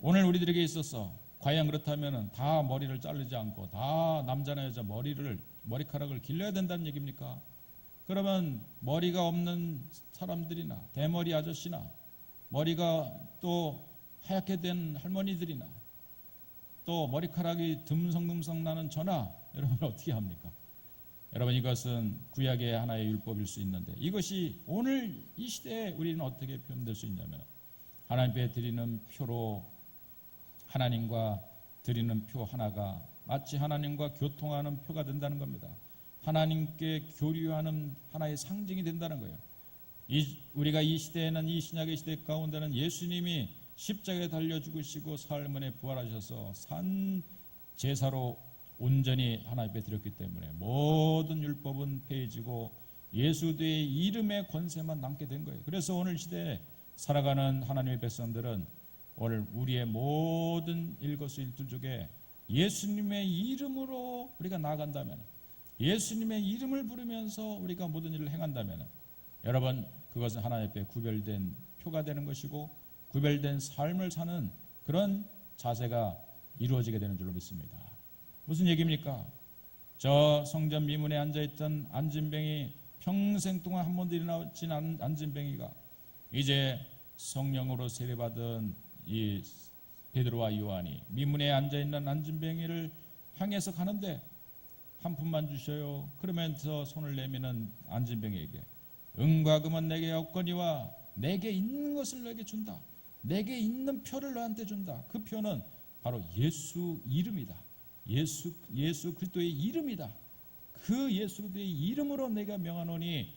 오늘 우리들에게 있어서 과연 그렇다면 다 머리를 자르지 않고 다 남자나 여자 머리카락을 길러야 된다는 얘기입니까? 그러면 머리가 없는 사람들이나 대머리 아저씨나 머리가 또 하얗게 된 할머니들이나 또 머리카락이 듬성듬성 나는 저나 여러분 어떻게 합니까? 여러분, 이것은 구약의 하나의 율법일 수 있는데 이것이 오늘 이 시대에 우리는 어떻게 표현될 수 있냐면 하나님께 드리는 표로, 하나님과 드리는 표 하나가 마치 하나님과 교통하는 표가 된다는 겁니다. 하나님께 교류하는 하나의 상징이 된다는 거예요. 우리가 이 시대에는, 이 신약의 시대 가운데는 예수님이 십자가에 달려 죽으시고 사흘 만에 부활하셔서 산 제사로 온전히 하나님 앞에 드렸기 때문에 모든 율법은 폐해지고 예수의 이름의 권세만 남게 된 거예요. 그래서 오늘 시대에 살아가는 하나님의 백성들은 오늘 우리의 모든 일거수일투족에 예수님의 이름으로 우리가 나아간다면, 예수님의 이름을 부르면서 우리가 모든 일을 행한다면 여러분, 그것은 하나님 앞에 구별된 표가 되는 것이고 구별된 삶을 사는 그런 자세가 이루어지게 되는 줄로 믿습니다. 무슨 얘기입니까? 저 성전 미문에 앉아있던 안진뱅이, 평생 동안 한 번도 일어나지 않은 안진뱅이가 이제 성령으로 세례받은 이 베드로와 요한이 미문에 앉아있는 안진뱅이를 향해서 가는데 한 푼만 주셔요. 그러면서 손을 내미는 안진뱅이에게 은과 금은 내게 없거니와 내게 있는 것을 너에게 준다. 내게 있는 표를 너한테 준다. 그 표는 바로 예수 이름이다. 예수 그리스도의 이름이다. 그 예수 그리스도의 이름으로 내가 명하노니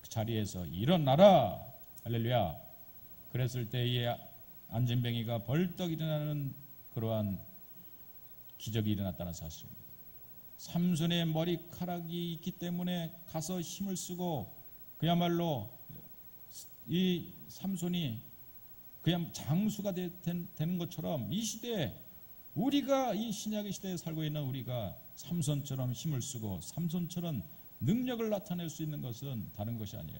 그 자리에서 일어나라. 할렐루야. 그랬을 때에 안진뱅이가 벌떡 일어나는 그러한 기적이 일어났다는 사실입니다. 삼손의 머리카락이 있기 때문에 가서 힘을 쓰고 그야말로 이 삼손이 그냥 장수가 되는 것처럼 이 시대에 우리가, 이 신약의 시대에 살고 있는 우리가 삼손처럼 힘을 쓰고 삼손처럼 능력을 나타낼 수 있는 것은 다른 것이 아니에요.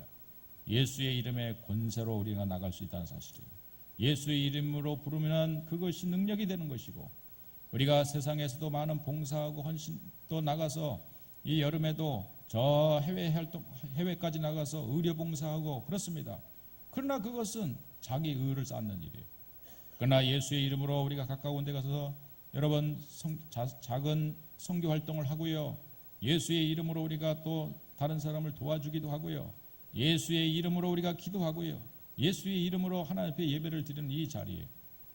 예수의 이름의 권세로 우리가 나갈 수 있다는 사실이에요. 예수의 이름으로 부르면 그것이 능력이 되는 것이고, 우리가 세상에서도 많은 봉사하고 헌신도 나가서 이 여름에도 저 해외까지 나가서 의료 봉사하고 그렇습니다. 그러나 그것은 자기 의를 쌓는 일이에요. 그러나 예수의 이름으로 우리가 가까운 데 가서 여러분 작은 선교 활동을 하고요. 예수의 이름으로 우리가 또 다른 사람을 도와주기도 하고요. 예수의 이름으로 우리가 기도하고요. 예수의 이름으로 하나님 앞에 예배를 드리는 이 자리에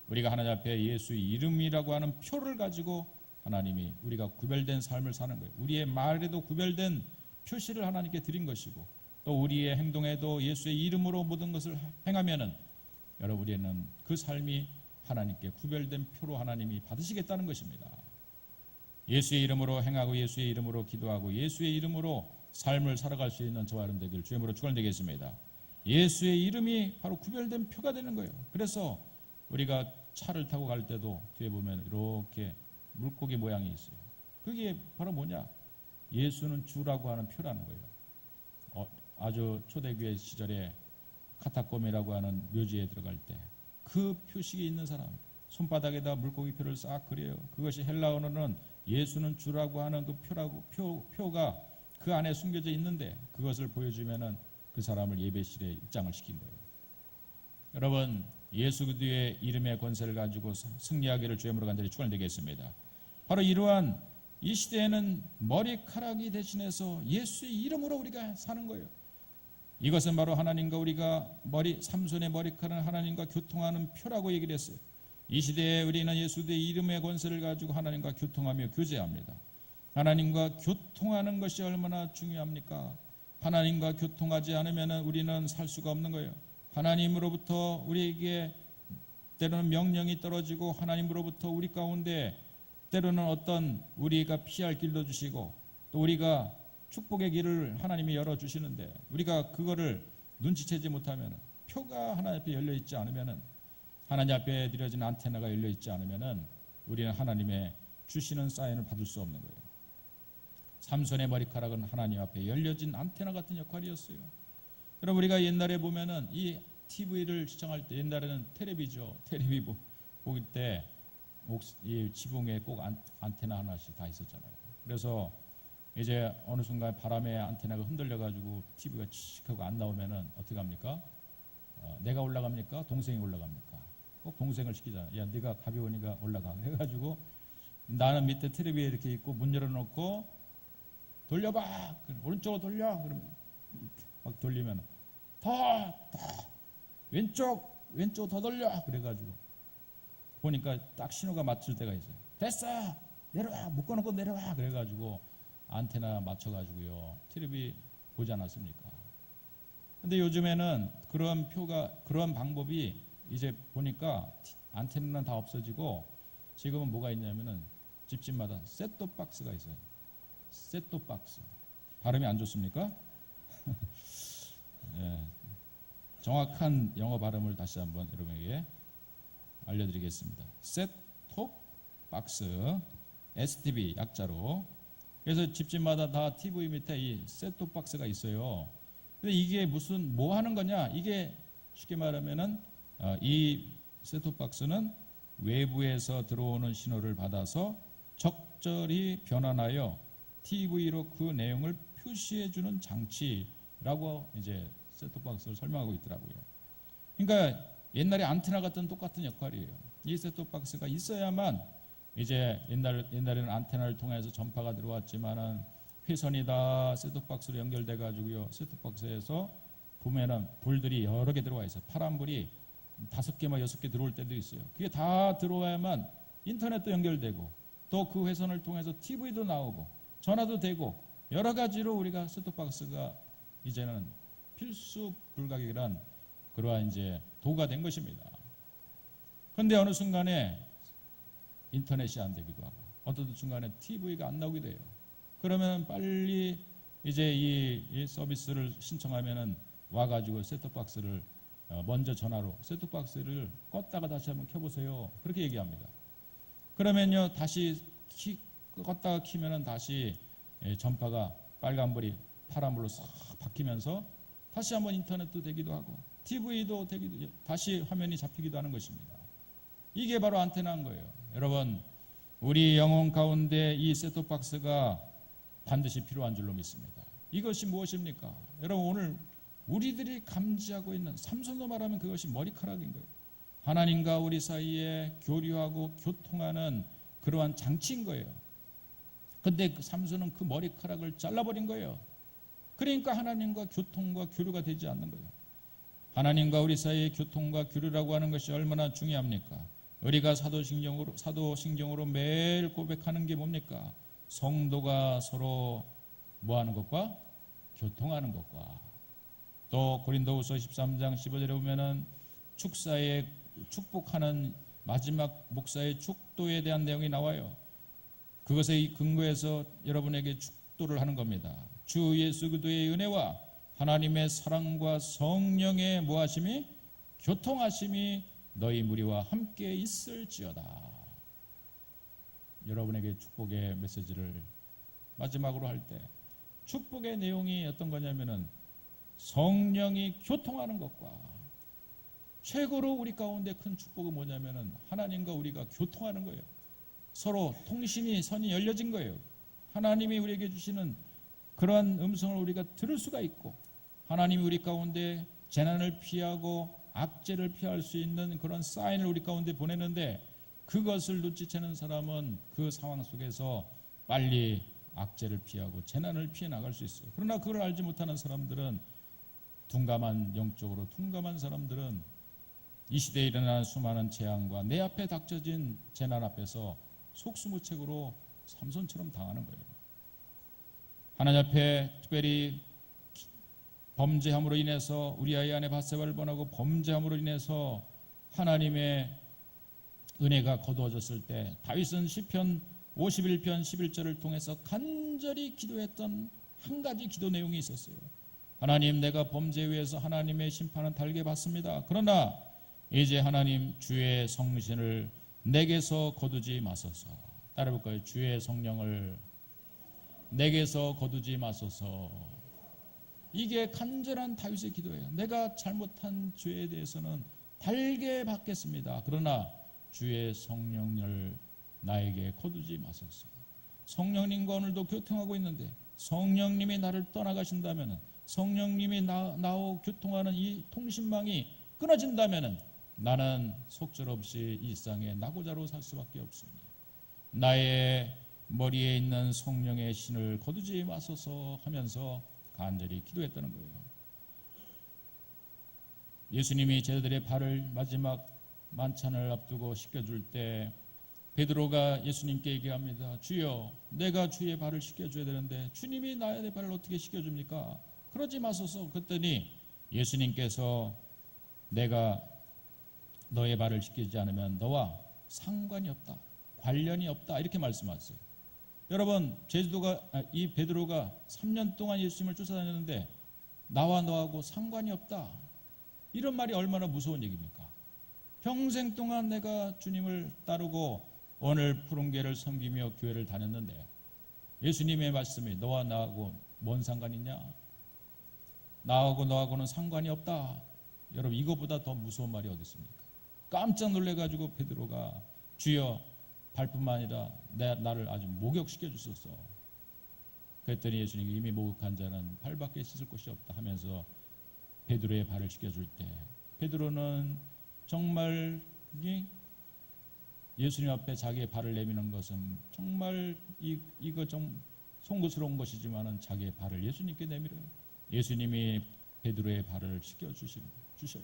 우리가 하나님 앞에 예수의 이름이라고 하는 표를 가지고 하나님이 우리가 구별된 삶을 사는 거예요. 우리의 말에도 구별된 표시를 하나님께 드린 것이고 또 우리의 행동에도 예수의 이름으로 모든 것을 행하면은 여러분 우리는 그 삶이 하나님께 구별된 표로 하나님이 받으시겠다는 것입니다. 예수의 이름으로 행하고 예수의 이름으로 기도하고 예수의 이름으로 삶을 살아갈 수 있는 저와 여러분 되길 주의 이름으로 축원드리겠습니다. 예수의 이름이 바로 구별된 표가 되는 거예요. 그래서 우리가 차를 타고 갈 때도 뒤에 보면 이렇게 물고기 모양이 있어요. 그게 바로 뭐냐? 예수는 주라고 하는 표라는 거예요. 아주 초대교회 시절에 카타콤이라고 하는 묘지에 들어갈 때 그 표식이 있는 사람 손바닥에다 물고기 표를 싹 그려요. 그것이 헬라어로는 예수는 주라고 하는 그 표가 그 안에 숨겨져 있는데 그것을 보여주면은 그 사람을 예배실에 입장을 시킨 거예요. 여러분 예수 그리스도의 이름의 권세를 가지고 승리하기를 주님으로 간절히 축원드리겠습니다. 바로 이러한 이 시대에는 머리카락이 대신해서 예수의 이름으로 우리가 사는 거예요. 이것은 바로 하나님과 우리가 삼손의 머리카락은 하나님과 교통하는 표라고 얘기를 했어요. 이 시대에 우리는 예수의 이름의 권세를 가지고 하나님과 교통하며 교제합니다. 하나님과 교통하는 것이 얼마나 중요합니까? 하나님과 교통하지 않으면 우리는 살 수가 없는 거예요. 하나님으로부터 우리에게 때로는 명령이 떨어지고 하나님으로부터 우리 가운데 때로는 어떤 우리가 피할 길도 주시고 또 우리가 축복의 길을 하나님이 열어주시는데 우리가 그거를 눈치채지 못하면 표가 하나님 앞에 열려있지 않으면 하나님 앞에 드려진 안테나가 열려있지 않으면 우리는 하나님의 주시는 사인을 받을 수 없는 거예요. 삼손의 머리카락은 하나님 앞에 열려진 안테나 같은 역할이었어요. 여러분 우리가 옛날에 보면은 이 TV를 시청할 때 옛날에는 텔레비죠. 텔레비 보일 때 이 지붕에 꼭 안테나 하나씩 다 있었잖아요. 그래서 이제 어느 순간 바람에 안테나가 흔들려가지고 TV가 칙하고 안 나오면은 어떻게 합니까? 내가 올라갑니까? 동생이 올라갑니까? 꼭 동생을 시키잖아요. 야, 네가 가벼우니까 올라가. 그래가지고 나는 밑에 텔레비에 이렇게 있고 문 열어놓고 돌려봐. 오른쪽으로 돌려. 그러면 막 돌리면 더 왼쪽 더 돌려. 그래가지고 보니까 딱 신호가 맞출 때가 있어요. 됐어. 내려와. 묶어놓고 내려와. 그래가지고 안테나 맞춰가지고요. 텔레비 보지 않았습니까? 근데 요즘에는 그런 방법이 이제 보니까 안테나는 다 없어지고 지금은 뭐가 있냐면은 집집마다 셋톱 박스가 있어요. 셋톱 박스. 발음이 안 좋습니까? 예, 정확한 영어 발음을 다시 한번 여러분에게 알려드리겠습니다. 셋톱 박스, STB 약자로. 그래서 집집마다 다 TV 밑에 이 셋톱 박스가 있어요. 근데 이게 뭐 하는 거냐? 이게 쉽게 말하면은 이 셋톱 박스는 외부에서 들어오는 신호를 받아서 적절히 변환하여 TV로 그 내용을 표시해주는 장치라고 이제 셋톱 박스를 설명하고 있더라고요. 그러니까 옛날에 안테나 같은 똑같은 역할이에요. 이 셋톱 박스가 있어야만 이제 옛날에는 안테나를 통해서 전파가 들어왔지만은 회선이다 셋톱 박스로 연결돼 가지고요. 셋톱 박스에서 보면은 불들이 여러 개 들어와 있어요. 파란 불이 5개, 6개 들어올 때도 있어요. 그게 다 들어와야만 인터넷도 연결되고 또 그 회선을 통해서 TV도 나오고 전화도 되고 여러 가지로 우리가 셋톱 박스가 이제는 필수 불가결한 그러한 이제 도구가 된 것입니다. 그런데 어느 순간에 인터넷이 안 되기도 하고 어떤 순간에 TV가 안 나오기도 해요. 그러면 빨리 이제 이 서비스를 신청하면은 와가지고 셋톱박스를 먼저 전화로 셋톱박스를 껐다가 다시 한번 켜보세요. 그렇게 얘기합니다. 그러면요 다시 껐다가 키면은 다시 전파가 빨간불이 파란불로 싹 바뀌면서 다시 한번 인터넷도 되기도 하고 TV도 되기도 다시 화면이 잡히기도 하는 것입니다. 이게 바로 안테나인 거예요. 여러분 우리 영혼 가운데 이 셋톱박스가 반드시 필요한 줄로 믿습니다. 이것이 무엇입니까? 여러분 오늘 우리들이 감지하고 있는 삼손으로 말하면 그것이 머리카락인 거예요. 하나님과 우리 사이에 교류하고 교통하는 그러한 장치인 거예요. 근데 삼손은 그 머리카락을 잘라버린 거예요. 그러니까 하나님과 교통과 교류가 되지 않는 거예요. 하나님과 우리 사이의 교통과 교류라고 하는 것이 얼마나 중요합니까? 우리가 사도신경으로 매일 고백하는 게 뭡니까? 성도가 서로 뭐하는 것과 교통하는 것과 또 고린도후서 13장 15절에 보면은 축복하는 마지막 목사의 축도에 대한 내용이 나와요. 그것의 근거에서 여러분에게 축도를 하는 겁니다. 주 예수 그리스도의 은혜와 하나님의 사랑과 성령의 모하심이 교통하심이 너희 무리와 함께 있을지어다. 여러분에게 축복의 메시지를 마지막으로 할 때 축복의 내용이 어떤 거냐면은 성령이 교통하는 것과 최고로 우리 가운데 큰 축복은 뭐냐면은 하나님과 우리가 교통하는 거예요. 서로 선이 열려진 거예요. 하나님이 우리에게 주시는 그러한 음성을 우리가 들을 수가 있고 하나님이 우리 가운데 재난을 피하고 악재를 피할 수 있는 그런 사인을 우리 가운데 보내는데 그것을 눈치채는 사람은 그 상황 속에서 빨리 악재를 피하고 재난을 피해 나갈 수 있어요. 그러나 그걸 알지 못하는 사람들은 영적으로 둔감한 사람들은 이 시대에 일어나는 수많은 재앙과 내 앞에 닥쳐진 재난 앞에서 속수무책으로 삼손처럼 당하는 거예요. 하나님 앞에 특별히 범죄함으로 인해서 우리 아이 안에 밧세바를 번하고 범죄함으로 인해서 하나님의 은혜가 거두어졌을 때 다윗은 시편 51편 11절을 통해서 간절히 기도했던 한 가지 기도 내용이 있었어요. 하나님 내가 범죄에 의해서 하나님의 심판은 달게 받습니다. 그러나 이제 하나님 주의 성신을 내게서 거두지 마소서. 따라해볼까요? 주의 성령을 내게서 거두지 마소서. 이게 간절한 다윗의 기도예요. 내가 잘못한 죄에 대해서는 달게 받겠습니다. 그러나 주의 성령을 나에게 거두지 마소서. 성령님과 오늘도 교통하고 있는데 성령님이 나를 떠나가신다면, 성령님이 나와 교통하는 이 통신망이 끊어진다면 나는 속절없이 이 세상에 낙오자로 살 수밖에 없습니다. 나의 머리에 있는 성령의 신을 거두지 마소서 하면서 간절히 기도했다는 거예요. 예수님이 제자들의 발을 마지막 만찬을 앞두고 씻겨줄 때 베드로가 예수님께 얘기합니다. 주여, 내가 주의 발을 씻겨줘야 되는데 주님이 나의 발을 어떻게 씻겨줍니까? 그러지 마소서. 그랬더니 예수님께서 내가 너의 발을 씻기지 않으면 너와 상관이 없다, 관련이 없다, 이렇게 말씀하셨어요. 여러분, 이 베드로가 3년 동안 예수님을 쫓아다녔는데 나와 너하고 상관이 없다, 이런 말이 얼마나 무서운 얘기입니까? 평생 동안 내가 주님을 따르고 오늘 푸른교회를 섬기며 교회를 다녔는데 예수님의 말씀이 너와 나하고 뭔 상관이 있냐? 나하고 너하고는 상관이 없다. 여러분, 이것보다 더 무서운 말이 어디 있습니까? 깜짝 놀래가지고 베드로가 주여, 발뿐만 아니라 나를 아주 목욕시켜 주소서. 그랬더니 예수님이 이미 목욕한 자는 발밖에 씻을 곳이 없다 하면서 베드로의 발을 씻겨줄 때 베드로는 정말 예수님 앞에 자기의 발을 내미는 것은 정말 이거 좀 송구스러운 것이지만은 자기의 발을 예수님께 내밀어요. 예수님이 베드로의 발을 씻겨주셔요.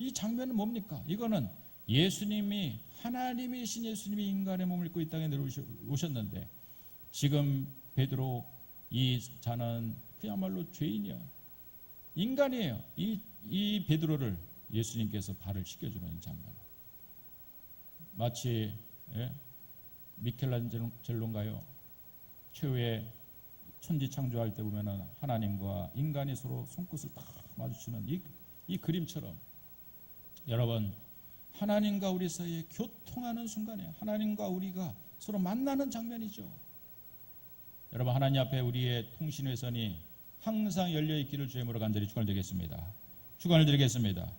이 장면은 뭡니까? 이거는 예수님이, 하나님이신 예수님이 인간의 몸을 입고 이 땅에 내려오셨는데 지금 베드로, 이 자는 그야말로 죄인이야, 인간이에요. 이 베드로를 예수님께서 발을 씻겨주는 장면, 마치 미켈란젤로인가요? 최후의 천지 창조할 때 보면은 하나님과 인간이 서로 손끝을 딱 마주치는 이 그림처럼, 여러분, 하나님과 우리 사이에 교통하는 순간에 하나님과 우리가 서로 만나는 장면이죠. 여러분, 하나님 앞에 우리의 통신회선이 항상 열려있기를 주의 이름으로 간절히 축원드리겠습니다. 축원을 드리겠습니다.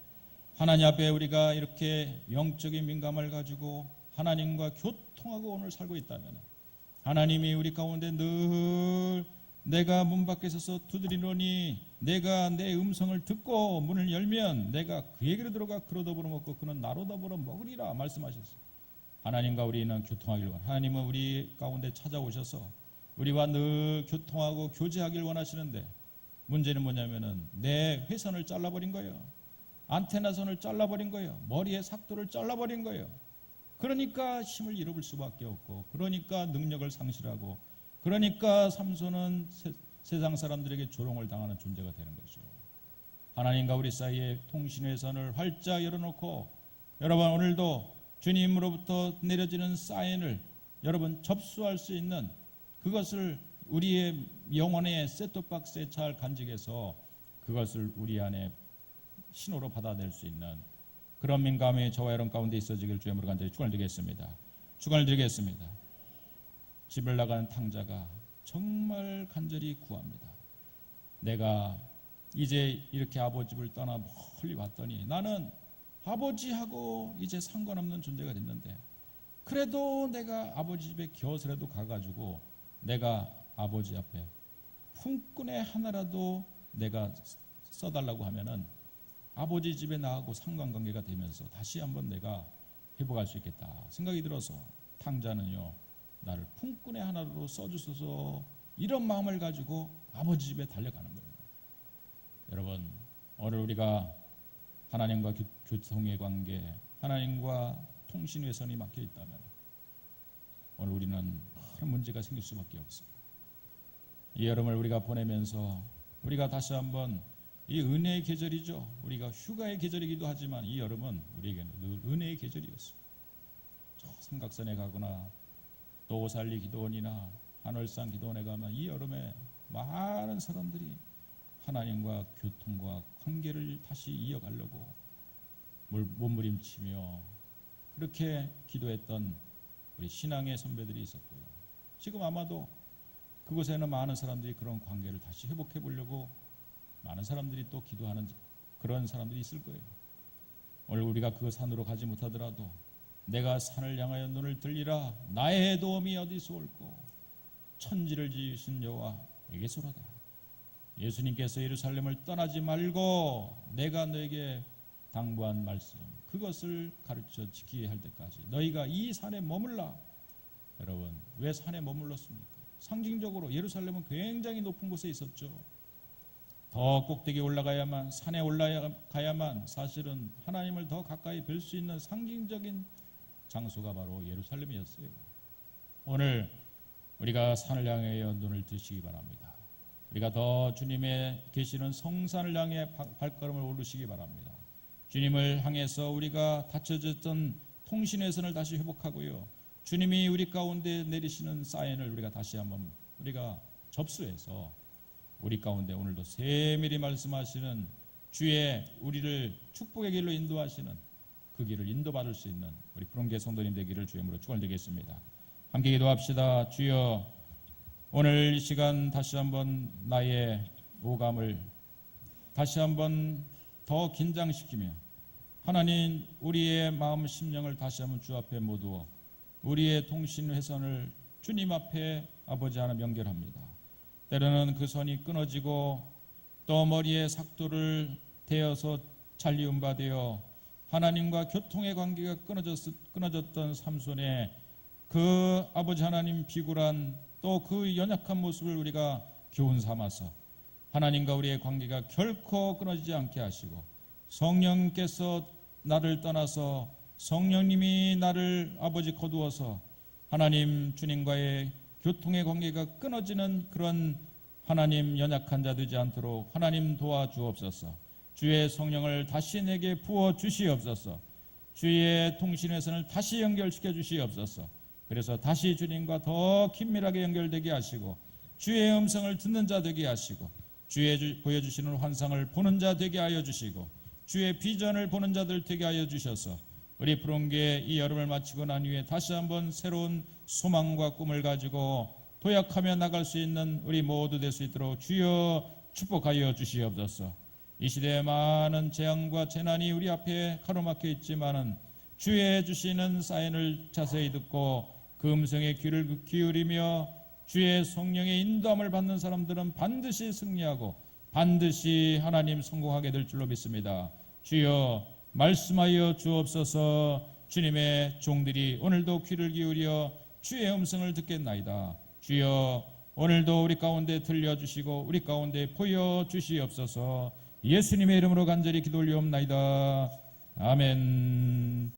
하나님 앞에 우리가 이렇게 영적인 민감을 가지고 하나님과 교통하고 오늘 살고 있다면 하나님이 우리 가운데 늘 내가 문 밖에 서서 두드리노니 내가 내 음성을 듣고 문을 열면 내가 그에게로 들어가 그로 더불어 먹고 그는 나로 더불어 먹으리라 말씀하셨어요. 하나님과 우리는 교통하길 원합니다. 하나님은 우리 가운데 찾아오셔서 우리와 늘 교통하고 교제하길 원하시는데 문제는 뭐냐면은 내 회선을 잘라버린 거예요. 안테나선을 잘라버린 거예요. 머리의 삭도를 잘라버린 거예요. 그러니까 힘을 잃어볼 수밖에 없고, 그러니까 능력을 상실하고, 그러니까 삼손은 세상 사람들에게 조롱을 당하는 존재가 되는 거죠. 하나님과 우리 사이에 통신회선을 활짝 열어놓고 여러분, 오늘도 주님으로부터 내려지는 사인을 여러분 접수할 수 있는 그것을 우리의 영혼의 셋톱박스에 잘 간직해서 그것을 우리 안에 신호로 받아낼 수 있는 그런 민감이 저와 여러분 가운데 있어지길 주의 이름으로 간절히 축원을 드리겠습니다. 축원을 드리겠습니다. 집을 나가는 탕자가 정말 간절히 구합니다. 내가 이제 이렇게 아버지 집을 떠나 멀리 왔더니 나는 아버지하고 이제 상관없는 존재가 됐는데 그래도 내가 아버지 집에 겨우서라도 가가지고 내가 아버지 앞에 품꾼의 하나라도 내가 써달라고 하면은 아버지 집에 나하고 상관관계가 되면서 다시 한번 내가 회복할 수 있겠다 생각이 들어서 탕자는요, 나를 품꾼의 하나로 써주소서, 이런 마음을 가지고 아버지 집에 달려가는 거예요. 여러분, 오늘 우리가 하나님과 교통의 관계, 하나님과 통신회선이 막혀 있다면 오늘 우리는 큰 문제가 생길 수밖에 없어요. 이 여름을 우리가 보내면서 우리가 다시 한번 이 은혜의 계절이죠. 우리가 휴가의 계절이기도 하지만 이 여름은 우리에게는 늘 은혜의 계절이었어요. 저 삼각산에 가거나 또 오살리 기도원이나 한월산 기도원에 가면 이 여름에 많은 사람들이 하나님과 교통과 관계를 다시 이어가려고 몸부림치며 그렇게 기도했던 우리 신앙의 선배들이 있었고요. 지금 아마도 그곳에는 많은 사람들이 그런 관계를 다시 회복해 보려고 많은 사람들이 또 기도하는 그런 사람들이 있을 거예요. 오늘 우리가 그 산으로 가지 못하더라도 내가 산을 향하여 눈을 들리라. 나의 도움이 어디서 올꼬? 천지를 지으신 여호와에게서로다. 예수님께서 예루살렘을 떠나지 말고 내가 너에게 당부한 말씀, 그것을 가르쳐 지키게 할 때까지 너희가 이 산에 머물라. 여러분, 왜 산에 머물렀습니까? 상징적으로 예루살렘은 굉장히 높은 곳에 있었죠. 더 꼭대기에 올라가야만, 산에 올라가야만 사실은 하나님을 더 가까이 뵐 수 있는 상징적인 장소가 바로 예루살렘이었어요. 오늘 우리가 산을 향하여 눈을 드시기 바랍니다. 우리가 더 주님의 계시는 성산을 향해 발걸음을 오르시기 바랍니다. 주님을 향해서 우리가 닫혀졌던 통신회선을 다시 회복하고요, 주님이 우리 가운데 내리시는 사인을 우리가 다시 한번 우리가 접수해서 우리 가운데 오늘도 세밀히 말씀하시는 주의 우리를 축복의 길로 인도하시는 그 길을 인도받을 수 있는 우리 푸른계 성도님 되기를 주님으로 축원드리겠습니다. 함께 기도합시다. 주여, 오늘 이 시간 다시 한번 나의 오감을 다시 한번 더 긴장시키며 하나님, 우리의 마음 심령을 다시 한번 주 앞에 모두어 우리의 통신 회선을 주님 앞에 아버지 하나님 연결합니다. 때로는 그 선이 끊어지고 또 머리에 삭도를 대어서 잘리움받아 하나님과 교통의 관계가 끊어졌던 삼손의 그 아버지 하나님 비굴한 또 그 연약한 모습을 우리가 교훈 삼아서 하나님과 우리의 관계가 결코 끊어지지 않게 하시고 성령께서 나를 떠나서 성령님이 나를 아버지 거두어서 하나님 주님과의 교통의 관계가 끊어지는 그런 하나님 연약한 자 되지 않도록 하나님 도와주옵소서. 주의 성령을 다시 내게 부어 주시옵소서. 주의 통신회선을 다시 연결시켜 주시옵소서. 그래서 다시 주님과 더 긴밀하게 연결되게 하시고 주의 음성을 듣는 자 되게 하시고 주의 보여주시는 환상을 보는 자 되게 하여 주시고 주의 비전을 보는 자들 되게 하여 주셔서 우리 푸른계 이 여름을 마치고 난 후에 다시 한번 새로운 소망과 꿈을 가지고 도약하며 나갈 수 있는 우리 모두 될 수 있도록 주여 축복하여 주시옵소서. 이 시대에 많은 재앙과 재난이 우리 앞에 가로막혀 있지만은 주의 주시는 사인을 자세히 듣고 그 음성에 귀를 기울이며 주의 성령의 인도함을 받는 사람들은 반드시 승리하고 반드시 하나님 성공하게 될 줄로 믿습니다. 주여 말씀하여 주옵소서. 주님의 종들이 오늘도 귀를 기울여 주의 음성을 듣겠나이다. 주여 오늘도 우리 가운데 들려주시고 우리 가운데 보여주시옵소서. 예수님의 이름으로 간절히 기도 올리옵나이다. 아멘.